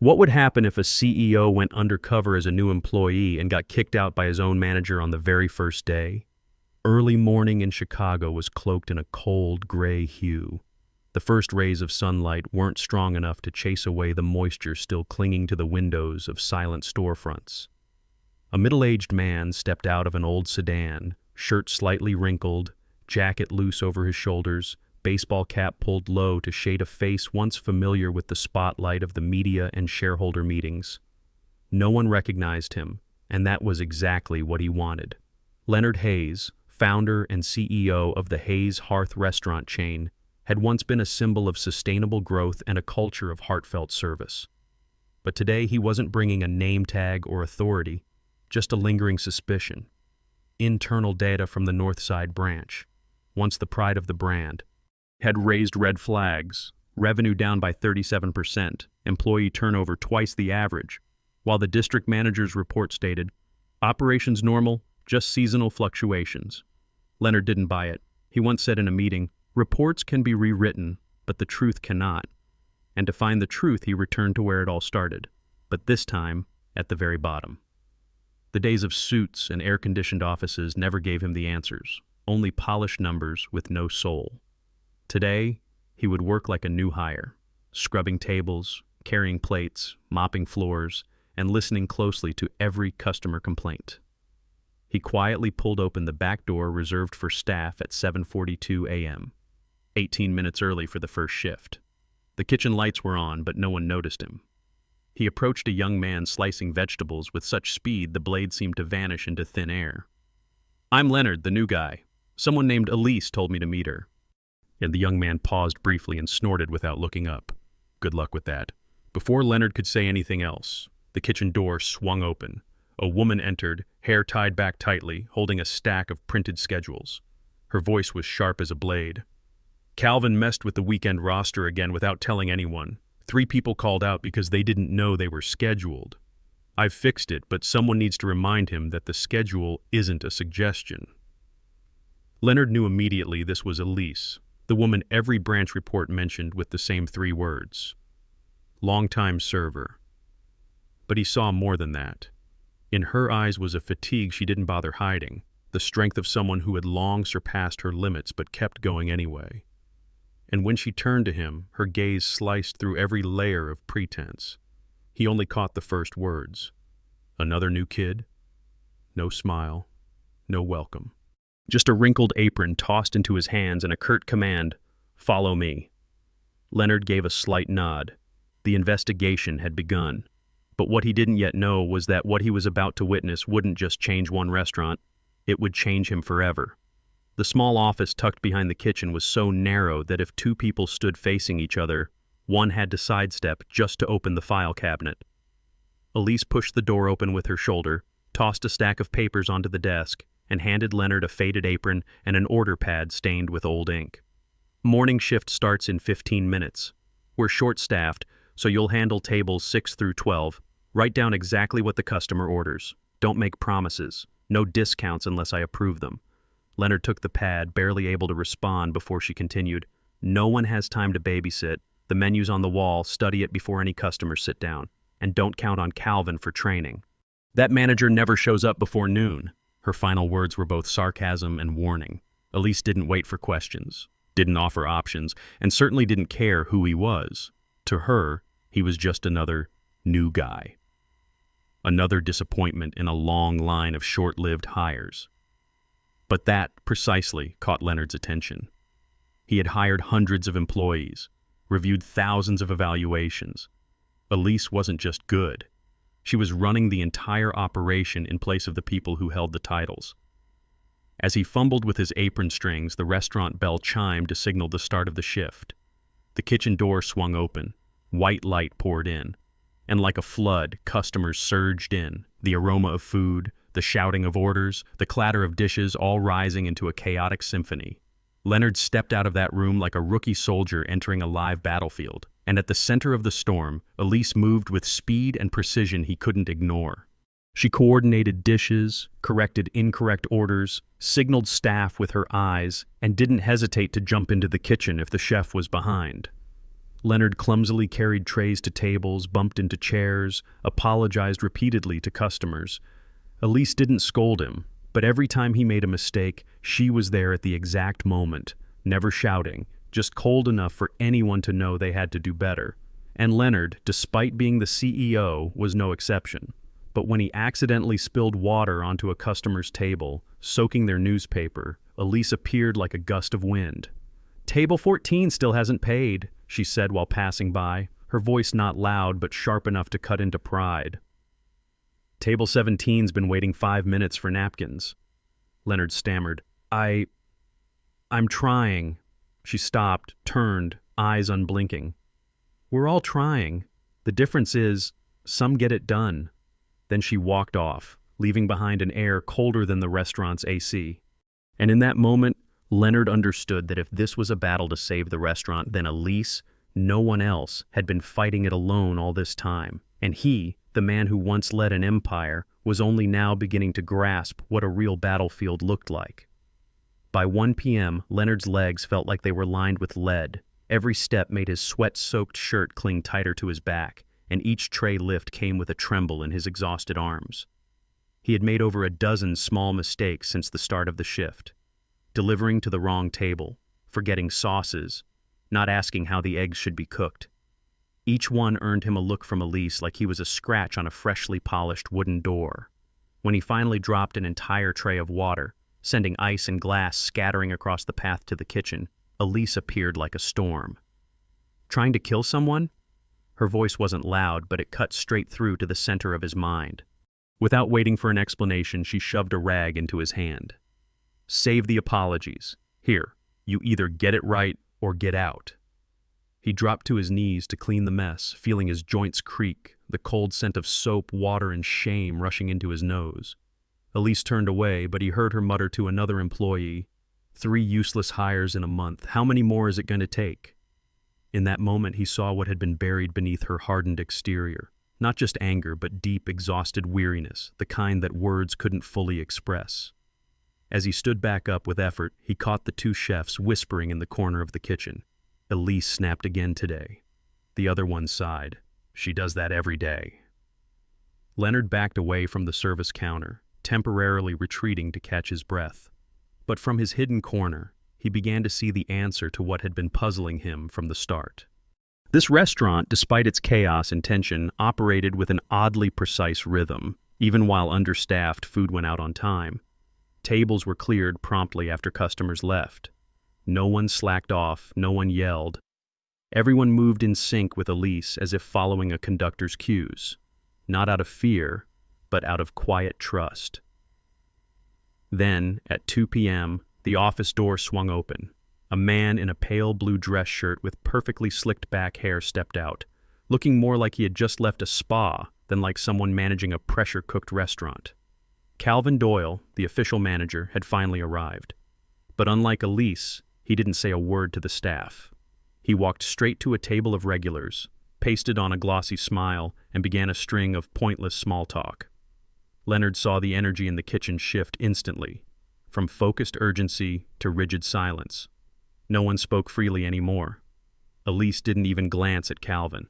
What would happen if a CEO went undercover as a new employee and got kicked out by his own manager on the very first day? Early morning in Chicago was cloaked in a cold, gray hue. The first rays of sunlight weren't strong enough to chase away the moisture still clinging to the windows of silent storefronts. A middle-aged man stepped out of an old sedan, shirt slightly wrinkled, jacket loose over his shoulders, baseball cap pulled low to shade a face once familiar with the spotlight of the media and shareholder meetings. No one recognized him, and that was exactly what he wanted. Leonard Hayes, founder and CEO of the Hayes Hearth restaurant chain, had once been a symbol of sustainable growth and a culture of heartfelt service. But today he wasn't bringing a name tag or authority, just a lingering suspicion. Internal data from the Northside branch, once the pride of the brand, had raised red flags: revenue down by 37%, employee turnover twice the average, while the district manager's report stated, operations normal, just seasonal fluctuations. Leonard didn't buy it. He once said in a meeting, reports can be rewritten, but the truth cannot. And to find the truth, he returned to where it all started, but this time at the very bottom. The days of suits and air-conditioned offices never gave him the answers, only polished numbers with no soul. Today, he would work like a new hire, scrubbing tables, carrying plates, mopping floors, and listening closely to every customer complaint. He quietly pulled open the back door reserved for staff at 7:42 a.m., 18 minutes early for the first shift. The kitchen lights were on, but no one noticed him. He approached a young man slicing vegetables with such speed the blade seemed to vanish into thin air. "I'm Leonard, the new guy. Someone named Elise told me to meet her." And the young man paused briefly and snorted without looking up. Good luck with that. Before Leonard could say anything else, the kitchen door swung open. A woman entered, hair tied back tightly, holding a stack of printed schedules. Her voice was sharp as a blade. "Calvin messed with the weekend roster again without telling anyone. 3 people called out because they didn't know they were scheduled. I've fixed it, but someone needs to remind him that the schedule isn't a suggestion." Leonard knew immediately this was Elise, the woman every branch report mentioned with the same 3 words. Longtime server. But he saw more than that. In her eyes was a fatigue she didn't bother hiding, the strength of someone who had long surpassed her limits but kept going anyway. And when she turned to him, her gaze sliced through every layer of pretense. He only caught the first words. Another new kid? No smile. No welcome. Just a wrinkled apron tossed into his hands and a curt command, "Follow me." Leonard gave a slight nod. The investigation had begun. But what he didn't yet know was that what he was about to witness wouldn't just change one restaurant, it would change him forever. The small office tucked behind the kitchen was so narrow that if 2 people stood facing each other, one had to sidestep just to open the file cabinet. Elise pushed the door open with her shoulder, tossed a stack of papers onto the desk, and handed Leonard a faded apron and an order pad stained with old ink. "Morning shift starts in 15 minutes. We're short-staffed, so you'll handle tables 6 through 12. Write down exactly what the customer orders. Don't make promises. No discounts unless I approve them." Leonard took the pad, barely able to respond before she continued, "No one has time to babysit. The menu's on the wall. Study it before any customers sit down. And don't count on Calvin for training. That manager never shows up before noon." Her final words were both sarcasm and warning. Elise didn't wait for questions, didn't offer options, and certainly didn't care who he was. To her, he was just another new guy. Another disappointment in a long line of short-lived hires. But that, precisely, caught Leonard's attention. He had hired hundreds of employees, reviewed thousands of evaluations. Elise wasn't just good. She was running the entire operation in place of the people who held the titles. As he fumbled with his apron strings, the restaurant bell chimed to signal the start of the shift. The kitchen door swung open. White light poured in. And like a flood, customers surged in, the aroma of food, the shouting of orders, the clatter of dishes all rising into a chaotic symphony. Leonard stepped out of that room like a rookie soldier entering a live battlefield, and at the center of the storm, Elise moved with speed and precision he couldn't ignore. She coordinated dishes, corrected incorrect orders, signaled staff with her eyes, and didn't hesitate to jump into the kitchen if the chef was behind. Leonard clumsily carried trays to tables, bumped into chairs, apologized repeatedly to customers. Elise didn't scold him, but every time he made a mistake, she was there at the exact moment, never shouting, just cold enough for anyone to know they had to do better. And Leonard, despite being the CEO, was no exception. But when he accidentally spilled water onto a customer's table, soaking their newspaper, Elise appeared like a gust of wind. "Table 14 still hasn't paid," she said while passing by, her voice not loud but sharp enough to cut into pride. "Table 17's been waiting 5 minutes for napkins." Leonard stammered. I'm trying." She stopped, turned, eyes unblinking. "We're all trying. The difference is, some get it done." Then she walked off, leaving behind an air colder than the restaurant's AC. And in that moment, Leonard understood that if this was a battle to save the restaurant, then Elise, no one else, had been fighting it alone all this time. And he, the man who once led an empire, was only now beginning to grasp what a real battlefield looked like. By 1 p.m., Leonard's legs felt like they were lined with lead. Every step made his sweat-soaked shirt cling tighter to his back, and each tray lift came with a tremble in his exhausted arms. He had made over a dozen small mistakes since the start of the shift. Delivering to the wrong table, forgetting sauces, not asking how the eggs should be cooked. Each one earned him a look from Elise like he was a scratch on a freshly polished wooden door. When he finally dropped an entire tray of water, sending ice and glass scattering across the path to the kitchen, Elise appeared like a storm. "Trying to kill someone?" Her voice wasn't loud, but it cut straight through to the center of his mind. Without waiting for an explanation, she shoved a rag into his hand. "Save the apologies. Here, you either get it right or get out." He dropped to his knees to clean the mess, feeling his joints creak, the cold scent of soap, water, and shame rushing into his nose. Elise turned away, but he heard her mutter to another employee, "3 useless hires in a month. How many more is it going to take?" In that moment, he saw what had been buried beneath her hardened exterior. Not just anger, but deep, exhausted weariness, the kind that words couldn't fully express. As he stood back up with effort, he caught the 2 chefs whispering in the corner of the kitchen. Elise snapped again today. The other one sighed. "She does that every day." Leonard backed away from the service counter, temporarily retreating to catch his breath. But from his hidden corner, he began to see the answer to what had been puzzling him from the start. This restaurant, despite its chaos and tension, operated with an oddly precise rhythm. Even while understaffed, food went out on time. Tables were cleared promptly after customers left. No one slacked off, no one yelled. Everyone moved in sync with Elise as if following a conductor's cues, not out of fear, but out of quiet trust. Then, at 2 p.m., the office door swung open. A man in a pale blue dress shirt with perfectly slicked back hair stepped out, looking more like he had just left a spa than like someone managing a pressure-cooked restaurant. Calvin Doyle, the official manager, had finally arrived. But unlike Elise, he didn't say a word to the staff. He walked straight to a table of regulars, pasted on a glossy smile, and began a string of pointless small talk. Leonard saw the energy in the kitchen shift instantly, from focused urgency to rigid silence. No one spoke freely anymore. Elise didn't even glance at Calvin.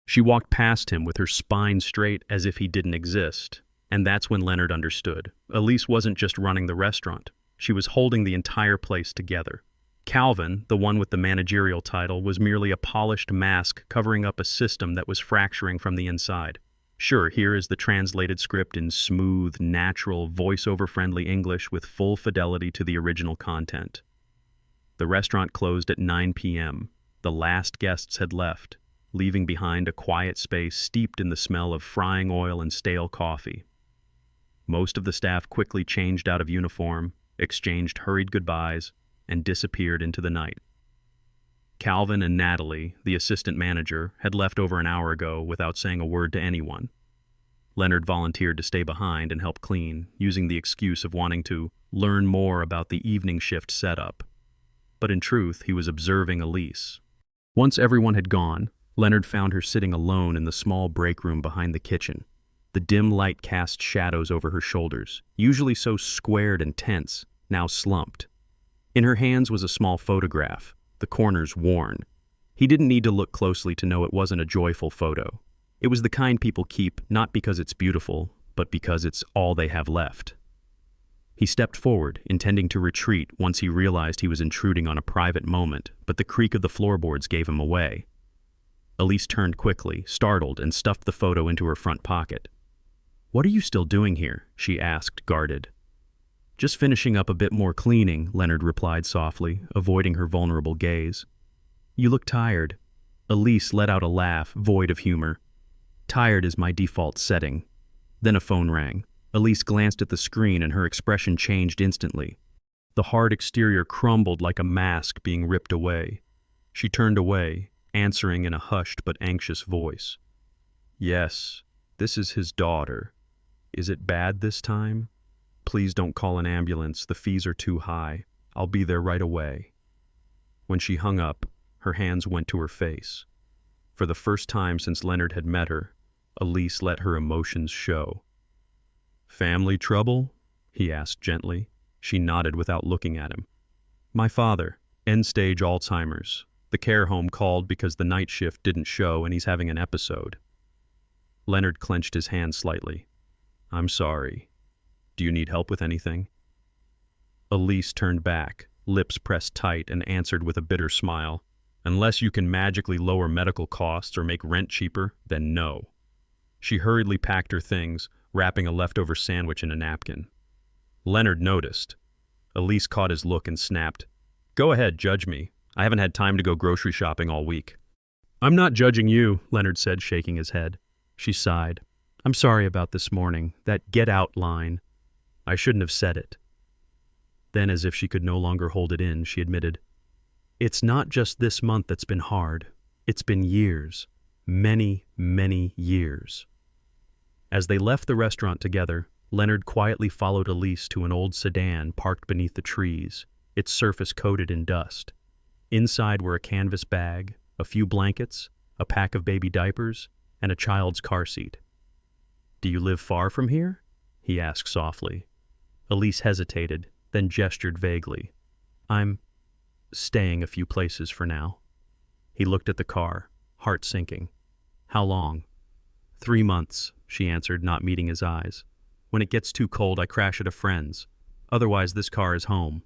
She walked past him with her spine straight as if he didn't exist. And that's when Leonard understood. Elise wasn't just running the restaurant. She was holding the entire place together. Calvin, the one with the managerial title, was merely a polished mask covering up a system that was fracturing from the inside. Sure, here is the translated script in smooth, natural, voiceover-friendly English with full fidelity to the original content. The restaurant closed at 9 p.m. The last guests had left, leaving behind a quiet space steeped in the smell of frying oil and stale coffee. Most of the staff quickly changed out of uniform, exchanged hurried goodbyes, and disappeared into the night. Calvin and Natalie, the assistant manager, had left over an hour ago without saying a word to anyone. Leonard volunteered to stay behind and help clean, using the excuse of wanting to learn more about the evening shift setup. But in truth, he was observing Elise. Once everyone had gone, Leonard found her sitting alone in the small break room behind the kitchen. The dim light cast shadows over her shoulders, usually so squared and tense, now slumped. In her hands was a small photograph, the corners worn. He didn't need to look closely to know it wasn't a joyful photo. It was the kind people keep not because it's beautiful, but because it's all they have left. He stepped forward, intending to retreat once he realized he was intruding on a private moment, but the creak of the floorboards gave him away. Elise turned quickly, startled, and stuffed the photo into her front pocket. "What are you still doing here?" she asked, guarded. "Just finishing up a bit more cleaning," Leonard replied softly, avoiding her vulnerable gaze. "You look tired." Elise let out a laugh, void of humor. "Tired is my default setting." Then a phone rang. Elise glanced at the screen and her expression changed instantly. The hard exterior crumbled like a mask being ripped away. She turned away, answering in a hushed but anxious voice. "Yes, this is his daughter. Is it bad this time? Please don't call an ambulance. The fees are too high. I'll be there right away." When she hung up, her hands went to her face. For the first time since Leonard had met her, Elise let her emotions show. "Family trouble?" he asked gently. She nodded without looking at him. "My father, end-stage Alzheimer's. The care home called because the night shift didn't show and he's having an episode." Leonard clenched his hand slightly. "I'm sorry. Do you need help with anything?" Elise turned back, lips pressed tight, and answered with a bitter smile. "Unless you can magically lower medical costs or make rent cheaper, then no." She hurriedly packed her things, wrapping a leftover sandwich in a napkin. Leonard noticed. Elise caught his look and snapped, "Go ahead, judge me. I haven't had time to go grocery shopping all week." "I'm not judging you," Leonard said, shaking his head. She sighed. "I'm sorry about this morning, that get out line. I shouldn't have said it." Then, as if she could no longer hold it in, she admitted, "It's not just this month that's been hard. It's been years. Many, many years." As they left the restaurant together, Leonard quietly followed Elise to an old sedan parked beneath the trees, its surface coated in dust. Inside were a canvas bag, a few blankets, a pack of baby diapers, and a child's car seat. "Do you live far from here?" he asked softly. Elise hesitated, then gestured vaguely. "I'm staying a few places for now." He looked at the car, heart sinking. "How long?" 3 months, she answered, not meeting his eyes. "When it gets too cold, I crash at a friend's. Otherwise, this car is home."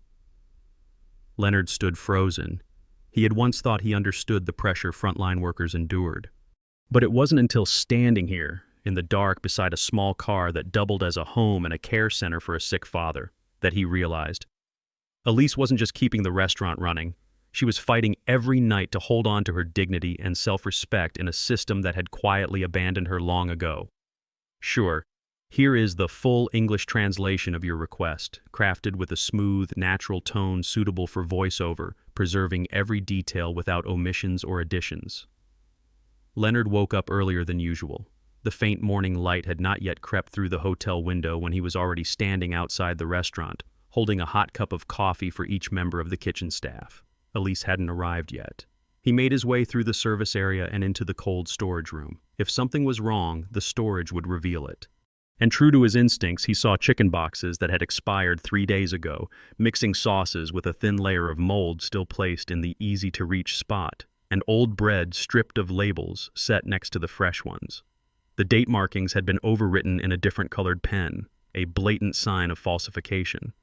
Leonard stood frozen. He had once thought he understood the pressure frontline workers endured. But it wasn't until standing here, in the dark beside a small car that doubled as a home and a care center for a sick father, that he realized. Elise wasn't just keeping the restaurant running. She was fighting every night to hold on to her dignity and self-respect in a system that had quietly abandoned her long ago. Sure, here is the full English translation of your request, crafted with a smooth, natural tone suitable for voiceover, preserving every detail without omissions or additions. Leonard woke up earlier than usual. The faint morning light had not yet crept through the hotel window when he was already standing outside the restaurant, holding a hot cup of coffee for each member of the kitchen staff. Elise hadn't arrived yet. He made his way through the service area and into the cold storage room. If something was wrong, the storage would reveal it. And true to his instincts, he saw chicken boxes that had expired 3 days ago, mixing sauces with a thin layer of mold still placed in the easy-to-reach spot, and old bread stripped of labels set next to the fresh ones. The date markings had been overwritten in a different colored pen, a blatant sign of falsification.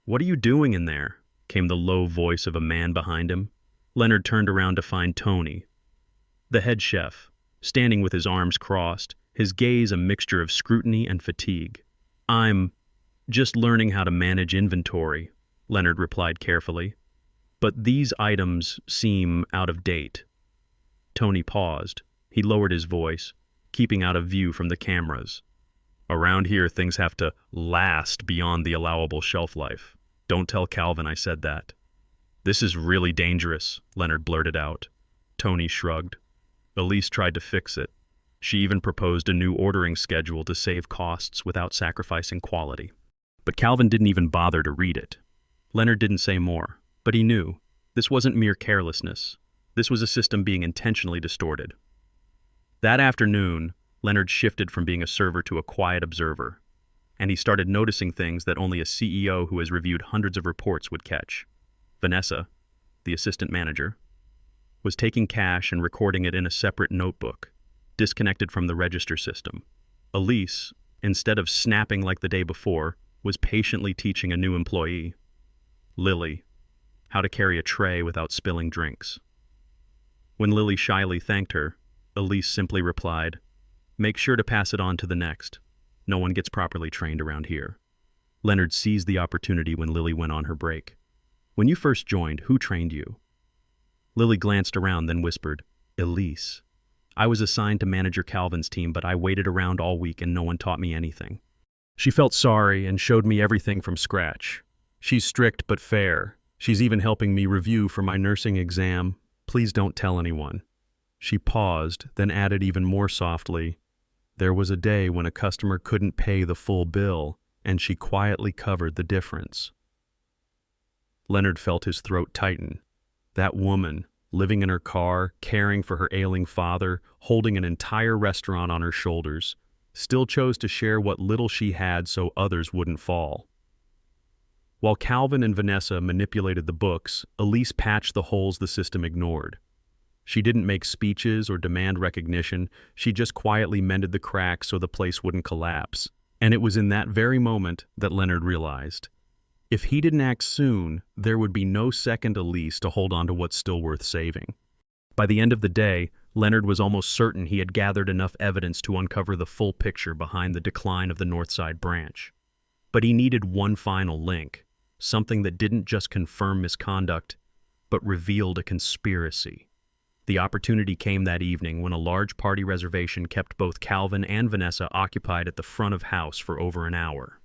"What are you doing in there?" came the low voice of a man behind him. Leonard turned around to find Tony, the head chef, standing with his arms crossed, his gaze a mixture of scrutiny and fatigue. "I'm just learning how to manage inventory," Leonard replied carefully. "But these items seem out of date." Tony paused. He lowered his voice, keeping out of view from the cameras. "Around here, things have to last beyond the allowable shelf life. Don't tell Calvin I said that." "This is really dangerous," Leonard blurted out. Tony shrugged. Elise tried to fix it. She even proposed a new ordering schedule to save costs without sacrificing quality. But Calvin didn't even bother to read it. Leonard didn't say more, but he knew. This wasn't mere carelessness. This was a system being intentionally distorted. That afternoon, Leonard shifted from being a server to a quiet observer, and he started noticing things that only a CEO who has reviewed hundreds of reports would catch. Vanessa, the assistant manager, was taking cash and recording it in a separate notebook, disconnected from the register system. Elise, instead of snapping like the day before, was patiently teaching a new employee, Lily, how to carry a tray without spilling drinks. When Lily shyly thanked her, Elise simply replied, "Make sure to pass it on to the next. No one gets properly trained around here." Leonard seized the opportunity when Lily went on her break. "When you first joined, who trained you?" Lily glanced around, then whispered, "Elise. I was assigned to Manager Calvin's team, but I waited around all week and no one taught me anything. She felt sorry and showed me everything from scratch. She's strict but fair. She's even helping me review for my nursing exam. Please don't tell anyone." She paused, then added even more softly, "There was a day when a customer couldn't pay the full bill, and she quietly covered the difference." Leonard felt his throat tighten. That woman, living in her car, caring for her ailing father, holding an entire restaurant on her shoulders, still chose to share what little she had so others wouldn't fall. While Calvin and Vanessa manipulated the books, Elise patched the holes the system ignored. She didn't make speeches or demand recognition, she just quietly mended the cracks so the place wouldn't collapse. And it was in that very moment that Leonard realized, if he didn't act soon, there would be no second Elise to hold on to what's still worth saving. By the end of the day, Leonard was almost certain he had gathered enough evidence to uncover the full picture behind the decline of the Northside branch. But he needed one final link, something that didn't just confirm misconduct, but revealed a conspiracy. The opportunity came that evening when a large party reservation kept both Calvin and Vanessa occupied at the front of house for over an hour.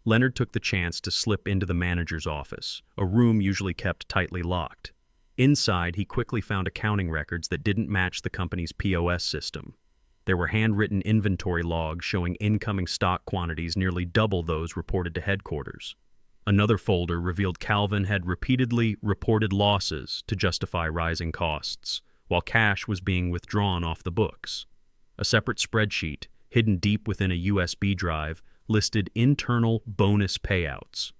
Leonard took the chance to slip into the manager's office, a room usually kept tightly locked. Inside, he quickly found accounting records that didn't match the company's POS system. There were handwritten inventory logs showing incoming stock quantities nearly double those reported to headquarters. Another folder revealed Calvin had repeatedly reported losses to justify rising costs, while cash was being withdrawn off the books. A separate spreadsheet, hidden deep within a USB drive, listed internal bonus payouts,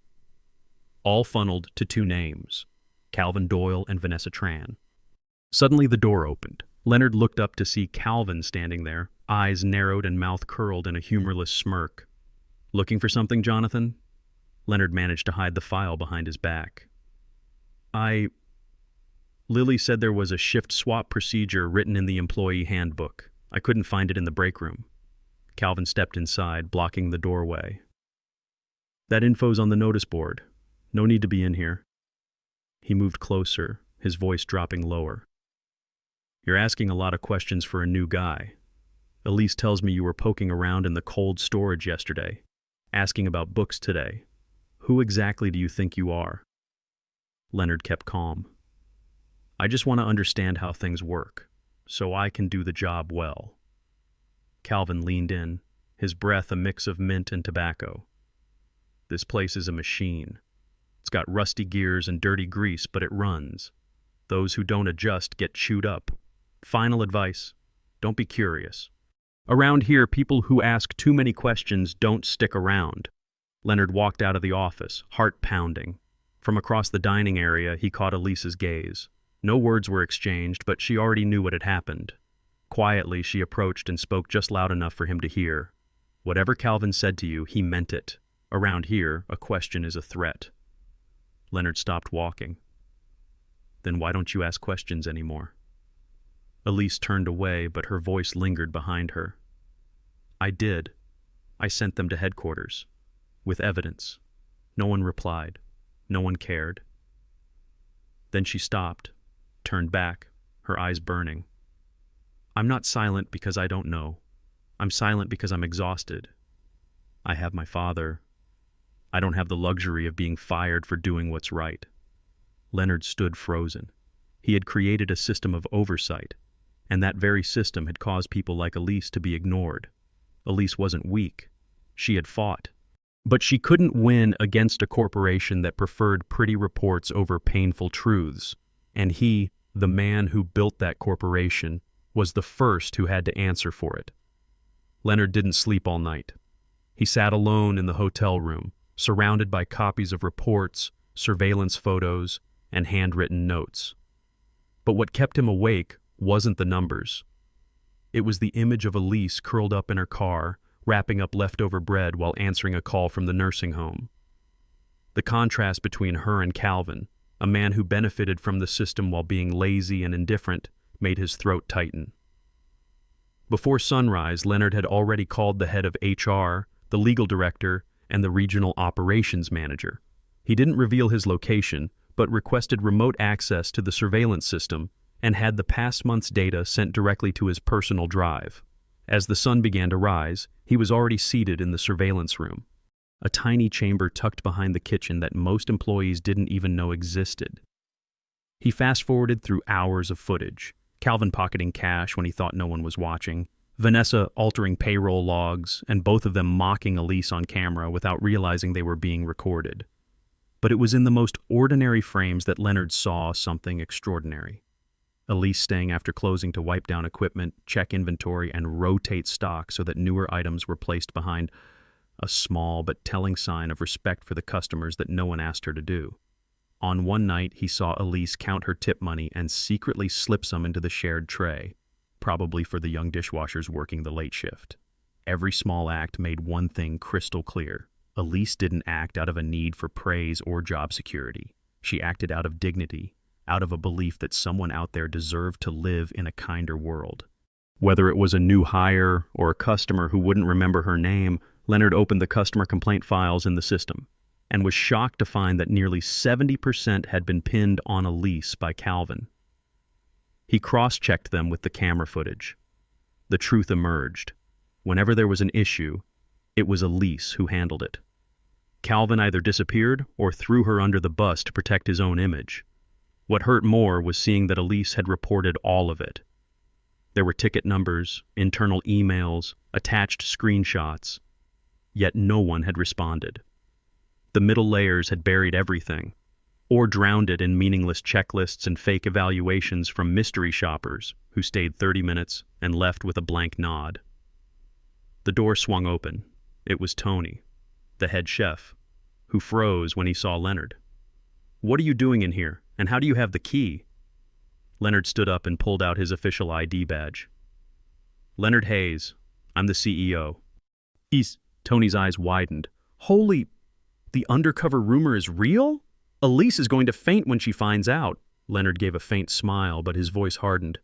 all funneled to two names, Calvin Doyle and Vanessa Tran. Suddenly the door opened. Leonard looked up to see Calvin standing there, eyes narrowed and mouth curled in a humorless smirk. "Looking for something, Jonathan?" Leonard managed to hide the file behind his back. Lily said there was a shift swap procedure written in the employee handbook. I couldn't find it in the break room." Calvin stepped inside, blocking the doorway. "That info's on the notice board. No need to be in here." He moved closer, his voice dropping lower. "You're asking a lot of questions for a new guy. Elise tells me you were poking around in the cold storage yesterday, asking about books today. Who exactly do you think you are?" Leonard kept calm. "I just want to understand how things work, so I can do the job well." Calvin leaned in, his breath a mix of mint and tobacco. "This place is a machine. It's got rusty gears and dirty grease, but it runs. Those who don't adjust get chewed up. Final advice, don't be curious. Around here, people who ask too many questions don't stick around." Leonard walked out of the office, heart pounding. From across the dining area, he caught Elise's gaze. No words were exchanged, but she already knew what had happened. Quietly, she approached and spoke just loud enough for him to hear. "Whatever Calvin said to you, he meant it. Around here, a question is a threat." Leonard stopped walking. "Then why don't you ask questions anymore?" Elise turned away, but her voice lingered behind her. "I did. I sent them to headquarters. With evidence. No one replied. No one cared." Then she stopped, turned back, her eyes burning. "I'm not silent because I don't know. I'm silent because I'm exhausted. I have my father. I don't have the luxury of being fired for doing what's right." Leonard stood frozen. He had created a system of oversight, and that very system had caused people like Elise to be ignored. Elise wasn't weak. She had fought. But she couldn't win against a corporation that preferred pretty reports over painful truths. And he, the man who built that corporation, was the first who had to answer for it. Leonard didn't sleep all night. He sat alone in the hotel room, surrounded by copies of reports, surveillance photos, and handwritten notes. But what kept him awake wasn't the numbers. It was the image of Elise curled up in her car, wrapping up leftover bread while answering a call from the nursing home. The contrast between her and Calvin, a man who benefited from the system while being lazy and indifferent, made his throat tighten. Before sunrise, Leonard had already called the head of HR, the legal director, and the regional operations manager. He didn't reveal his location, but requested remote access to the surveillance system and had the past month's data sent directly to his personal drive. As the sun began to rise, he was already seated in the surveillance room, a tiny chamber tucked behind the kitchen that most employees didn't even know existed. He fast-forwarded through hours of footage, Calvin pocketing cash when he thought no one was watching, Vanessa altering payroll logs, and both of them mocking Elise on camera without realizing they were being recorded. But it was in the most ordinary frames that Leonard saw something extraordinary. Elise staying after closing to wipe down equipment, check inventory, and rotate stock so that newer items were placed behind a small but telling sign of respect for the customers that no one asked her to do. On one night, he saw Elise count her tip money and secretly slip some into the shared tray, probably for the young dishwashers working the late shift. Every small act made one thing crystal clear. Elise didn't act out of a need for praise or job security. She acted out of dignity, out of a belief that someone out there deserved to live in a kinder world. Whether it was a new hire or a customer who wouldn't remember her name, Leonard opened the customer complaint files in the system and was shocked to find that nearly 70% had been pinned on Elise by Calvin. He cross-checked them with the camera footage. The truth emerged. Whenever there was an issue, it was Elise who handled it. Calvin either disappeared or threw her under the bus to protect his own image. What hurt more was seeing that Elise had reported all of it. There were ticket numbers, internal emails, attached screenshots, yet no one had responded. The middle layers had buried everything, or drowned it in meaningless checklists and fake evaluations from mystery shoppers who stayed 30 minutes and left with a blank nod. The door swung open. It was Tony, the head chef, who froze when he saw Leonard. "What are you doing in here, and how do you have the key?" Leonard stood up and pulled out his official ID badge. "Leonard Hayes. I'm the CEO." Tony's eyes widened. "Holy, the undercover rumor is real? Elise is going to faint when she finds out." Leonard gave a faint smile, but his voice hardened.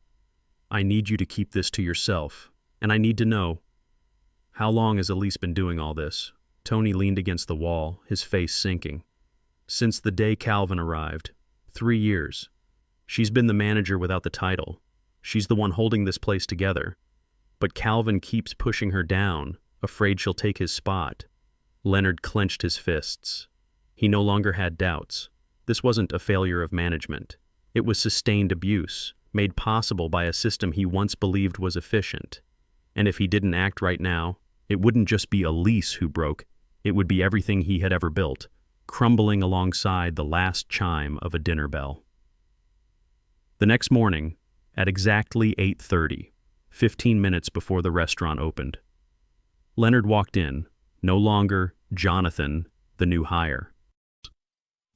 "I need you to keep this to yourself, and I need to know. How long has Elise been doing all this?" Tony leaned against the wall, his face sinking. "Since the day Calvin arrived. 3 years. She's been the manager without the title. She's the one holding this place together. But Calvin keeps pushing her down, afraid she'll take his spot." Leonard clenched his fists. He no longer had doubts. This wasn't a failure of management. It was sustained abuse, made possible by a system he once believed was efficient. And if he didn't act right now, it wouldn't just be Elise who broke, it would be everything he had ever built, crumbling alongside the last chime of a dinner bell. The next morning, at exactly 8:30, 15 minutes before the restaurant opened, Leonard walked in, no longer Jonathan, the new hire.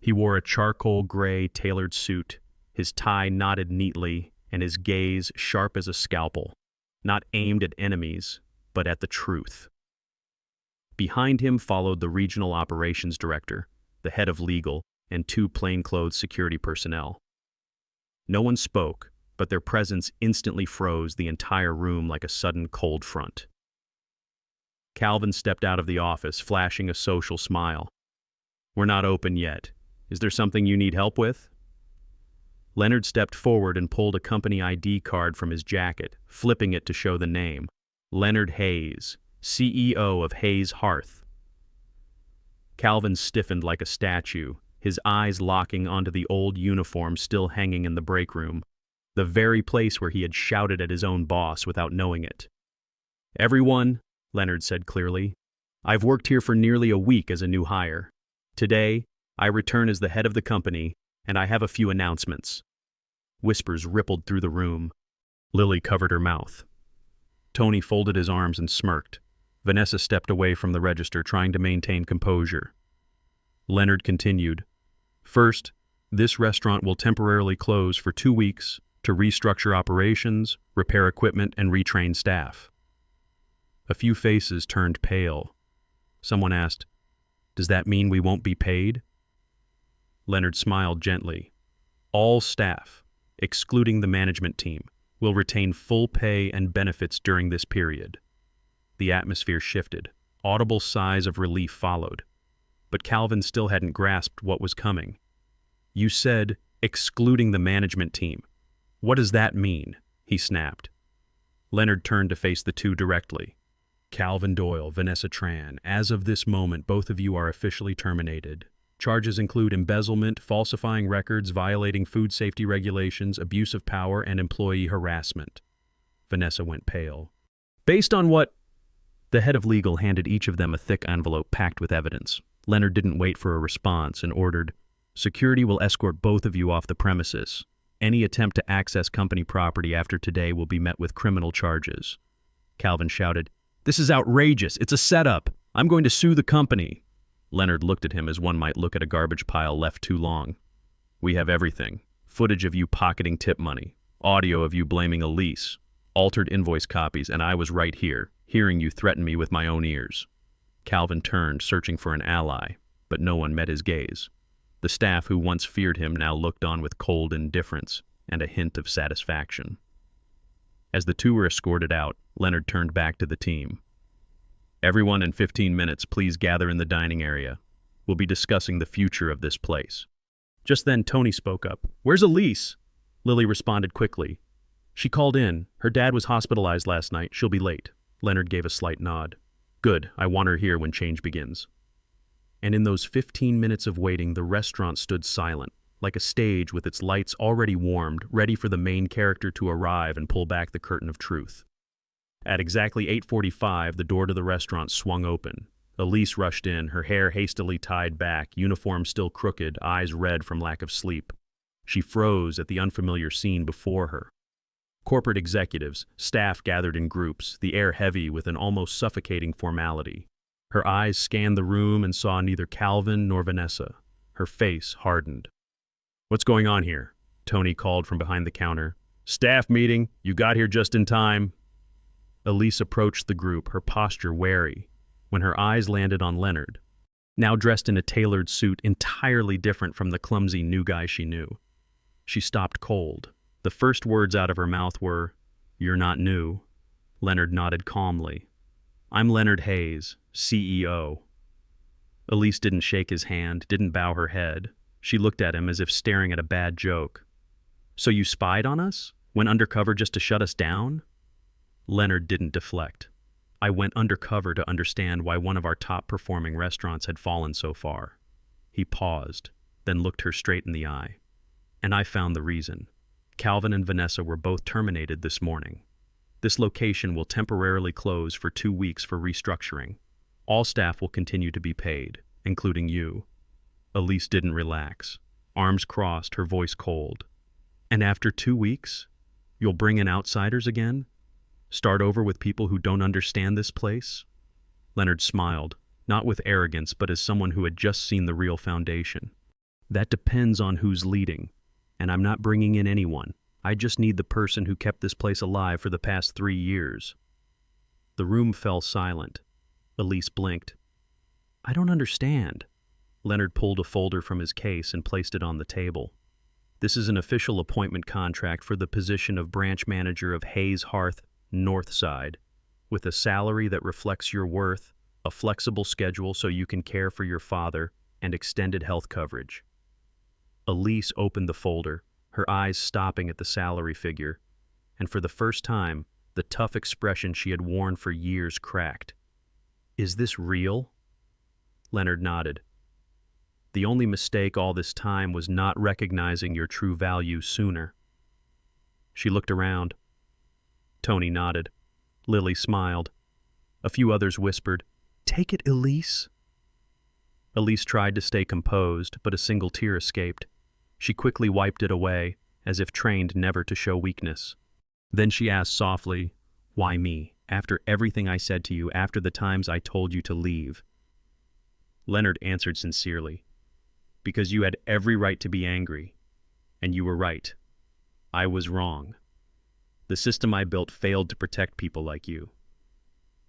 He wore a charcoal gray tailored suit, his tie knotted neatly, and his gaze sharp as a scalpel, not aimed at enemies, but at the truth. Behind him followed the regional operations director, the head of legal, and 2 plainclothes security personnel. No one spoke, but their presence instantly froze the entire room like a sudden cold front. Calvin stepped out of the office, flashing a social smile. "We're not open yet. Is there something you need help with?" Leonard stepped forward and pulled a company ID card from his jacket, flipping it to show the name. Leonard Hayes, CEO of Hayes Hearth. Calvin stiffened like a statue, his eyes locking onto the old uniform still hanging in the break room, the very place where he had shouted at his own boss without knowing it. "Everyone," Leonard said clearly, "I've worked here for nearly a week as a new hire. Today, I return as the head of the company, and I have a few announcements." Whispers rippled through the room. Lily covered her mouth. Tony folded his arms and smirked. Vanessa stepped away from the register, trying to maintain composure. Leonard continued, "First, this restaurant will temporarily close for 2 weeks to restructure operations, repair equipment, and retrain staff. A few faces turned pale. Someone asked, "Does that mean we won't be paid?" Leonard smiled gently. "All staff, excluding the management team, will retain full pay and benefits during this period." The atmosphere shifted. Audible sighs of relief followed. But Calvin still hadn't grasped what was coming. "You said, excluding the management team. What does that mean?" he snapped. Leonard turned to face the two directly. "Calvin Doyle, Vanessa Tran, as of this moment, both of you are officially terminated. Charges include embezzlement, falsifying records, violating food safety regulations, abuse of power, and employee harassment." Vanessa went pale. "Based on what?" The head of legal handed each of them a thick envelope packed with evidence. Leonard didn't wait for a response and ordered, "Security will escort both of you off the premises. Any attempt to access company property after today will be met with criminal charges." Calvin shouted, "This is outrageous. It's a setup. I'm going to sue the company." Leonard looked at him as one might look at a garbage pile left too long. "We have everything. Footage of you pocketing tip money, audio of you blaming Elise, altered invoice copies, and I was right here, hearing you threaten me with my own ears." Calvin turned, searching for an ally, but no one met his gaze. The staff who once feared him now looked on with cold indifference and a hint of satisfaction. As the two were escorted out, Leonard turned back to the team. "Everyone in 15 minutes, please gather in the dining area. We'll be discussing the future of this place." Just then, Tony spoke up. "Where's Elise?" Lily responded quickly. "She called in. Her dad was hospitalized last night. She'll be late." Leonard gave a slight nod. "Good. I want her here when change begins." And in those 15 minutes of waiting, the restaurant stood silent, like a stage with its lights already warmed, ready for the main character to arrive and pull back the curtain of truth. At exactly 8:45, the door to the restaurant swung open. Elise rushed in, her hair hastily tied back, uniform still crooked, eyes red from lack of sleep. She froze at the unfamiliar scene before her. Corporate executives, staff gathered in groups, the air heavy with an almost suffocating formality. Her eyes scanned the room and saw neither Calvin nor Vanessa. Her face hardened. "What's going on here?" Tony called from behind the counter. "Staff meeting. You got here just in time." Elise approached the group, her posture wary, when her eyes landed on Leonard, now dressed in a tailored suit entirely different from the clumsy new guy she knew. She stopped cold. The first words out of her mouth were, "You're not new." Leonard nodded calmly. "I'm Leonard Hayes, CEO." Elise didn't shake his hand, didn't bow her head. She looked at him as if staring at a bad joke. "So you spied on us? Went undercover just to shut us down?" Leonard didn't deflect. "I went undercover to understand why one of our top-performing restaurants had fallen so far." He paused, then looked her straight in the eye. "And I found the reason. Calvin and Vanessa were both terminated this morning. This location will temporarily close for 2 weeks for restructuring. All staff will continue to be paid, including you." Elise didn't relax. Arms crossed, her voice cold. "And after 2 weeks, you'll bring in outsiders again? Start over with people who don't understand this place?" Leonard smiled, not with arrogance, but as someone who had just seen the real foundation. "That depends on who's leading, and I'm not bringing in anyone. I just need the person who kept this place alive for the past 3 years." The room fell silent. Elise blinked. "I don't understand." Leonard pulled a folder from his case and placed it on the table. "This is an official appointment contract for the position of branch manager of Hayes Hearth, Northside, with a salary that reflects your worth, a flexible schedule so you can care for your father, and extended health coverage." Elise opened the folder, her eyes stopping at the salary figure, and for the first time, the tough expression she had worn for years cracked. "Is this real?" Leonard nodded. "The only mistake all this time was not recognizing your true value sooner." She looked around. Tony nodded. Lily smiled. A few others whispered, "Take it, Elise." Elise tried to stay composed, but a single tear escaped. She quickly wiped it away, as if trained never to show weakness. Then she asked softly, "Why me, after everything I said to you, after the times I told you to leave?" Leonard answered sincerely, "Because you had every right to be angry, and you were right. I was wrong. The system I built failed to protect people like you.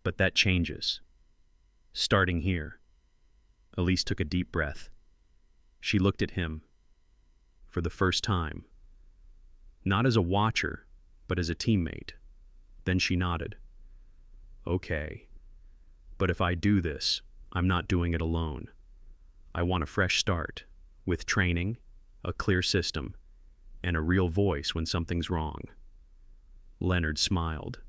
But that changes. Starting here." Elise took a deep breath. She looked at him for the first time. Not as a watcher, but as a teammate. Then she nodded. "Okay. But if I do this, I'm not doing it alone. I want a fresh start, with training, a clear system, and a real voice when something's wrong." Leonard smiled.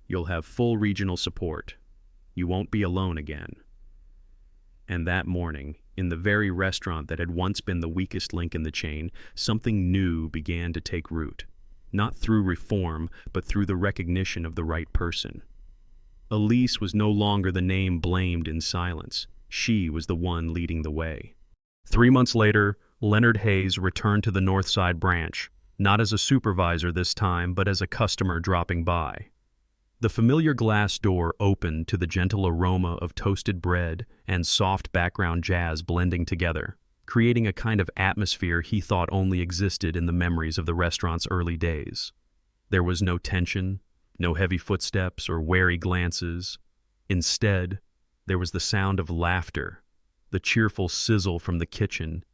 "You'll have full regional support. You won't be alone again." And that morning, in the very restaurant that had once been the weakest link in the chain, something new began to take root. Not through reform, but through the recognition of the right person. Elise was no longer the name blamed in silence. She was the one leading the way. 3 months later, Leonard Hayes returned to the Northside branch, not as a supervisor this time, but as a customer dropping by. The familiar glass door opened to the gentle aroma of toasted bread and soft background jazz blending together, creating a kind of atmosphere he thought only existed in the memories of the restaurant's early days. There was no tension, no heavy footsteps or wary glances. Instead, there was the sound of laughter, the cheerful sizzle from the kitchen,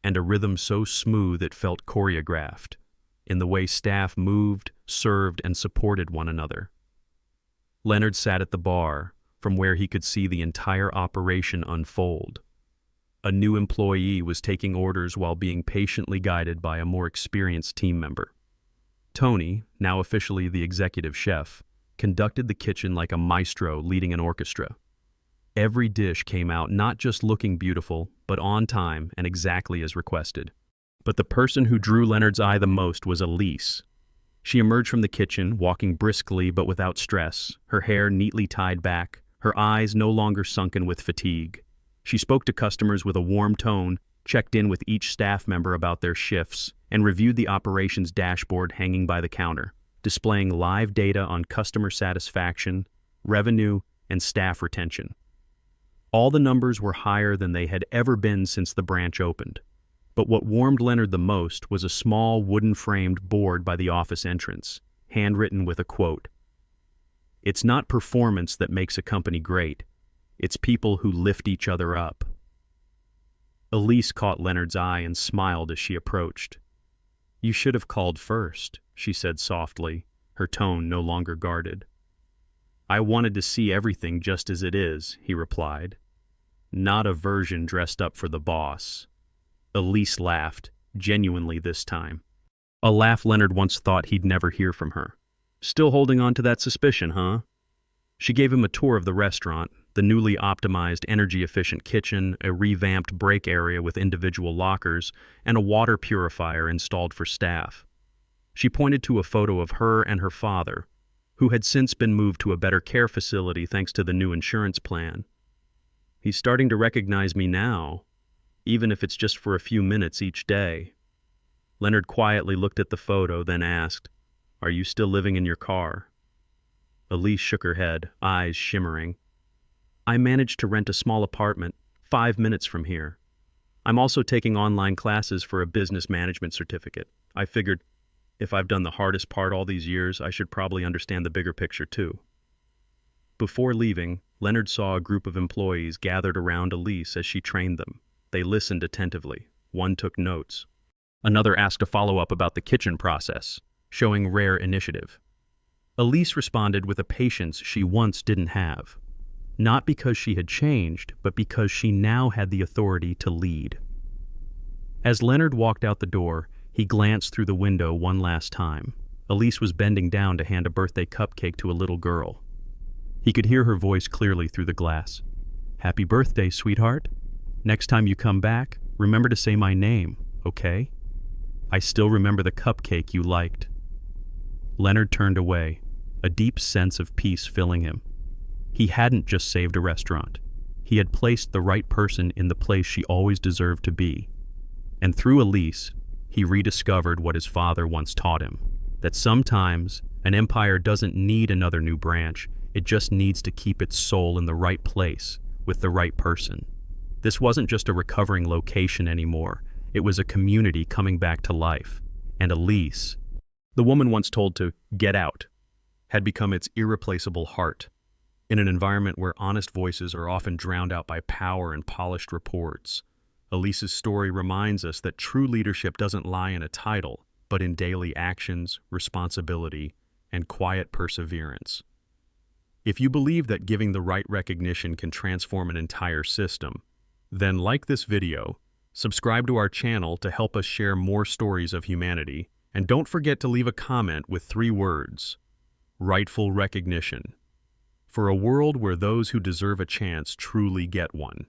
and a rhythm so smooth it felt choreographed, in the way staff moved, served, and supported one another. Leonard sat at the bar, from where he could see the entire operation unfold. A new employee was taking orders while being patiently guided by a more experienced team member. Tony, now officially the executive chef, conducted the kitchen like a maestro leading an orchestra. Every dish came out not just looking beautiful, but on time and exactly as requested. But the person who drew Leonard's eye the most was Elise. She emerged from the kitchen, walking briskly but without stress, her hair neatly tied back, her eyes no longer sunken with fatigue. She spoke to customers with a warm tone, checked in with each staff member about their shifts, and reviewed the operations dashboard hanging by the counter, displaying live data on customer satisfaction, revenue, and staff retention. All the numbers were higher than they had ever been since the branch opened. But what warmed Leonard the most was a small wooden-framed board by the office entrance, handwritten with a quote. "It's not performance that makes a company great. It's people who lift each other up." Elise caught Leonard's eye and smiled as she approached. "You should have called first," she said softly, her tone no longer guarded. "I wanted to see everything just as it is," he replied. "Not a version dressed up for the boss." Elise laughed, genuinely this time. A laugh Leonard once thought he'd never hear from her. "Still holding on to that suspicion, huh?" She gave him a tour of the restaurant, the newly optimized energy-efficient kitchen, a revamped break area with individual lockers, and a water purifier installed for staff. She pointed to a photo of her and her father, who had since been moved to a better care facility thanks to the new insurance plan. "He's starting to recognize me now, even if it's just for a few minutes each day." Leonard quietly looked at the photo, then asked, "Are you still living in your car?" Elise shook her head, eyes shimmering. "I managed to rent a small apartment 5 minutes from here. I'm also taking online classes for a business management certificate. I figured, if I've done the hardest part all these years, I should probably understand the bigger picture too." Before leaving, Leonard saw a group of employees gathered around Elise as she trained them. They listened attentively. One took notes. Another asked a follow-up about the kitchen process, showing rare initiative. Elise responded with a patience she once didn't have. Not because she had changed, but because she now had the authority to lead. As Leonard walked out the door, he glanced through the window one last time. Elise was bending down to hand a birthday cupcake to a little girl. He could hear her voice clearly through the glass. "Happy birthday, sweetheart. Next time you come back, remember to say my name, okay? I still remember the cupcake you liked." Leonard turned away, a deep sense of peace filling him. He hadn't just saved a restaurant. He had placed the right person in the place she always deserved to be. And through Elise, he rediscovered what his father once taught him, that sometimes an empire doesn't need another new branch, it just needs to keep its soul in the right place with the right person. This wasn't just a recovering location anymore. It was a community coming back to life. And Elise, the woman once told to get out, had become its irreplaceable heart. In an environment where honest voices are often drowned out by power and polished reports, Elise's story reminds us that true leadership doesn't lie in a title, but in daily actions, responsibility, and quiet perseverance. If you believe that giving the right recognition can transform an entire system, then like this video, subscribe to our channel to help us share more stories of humanity, and don't forget to leave a comment with 3 words: rightful recognition, for a world where those who deserve a chance truly get one.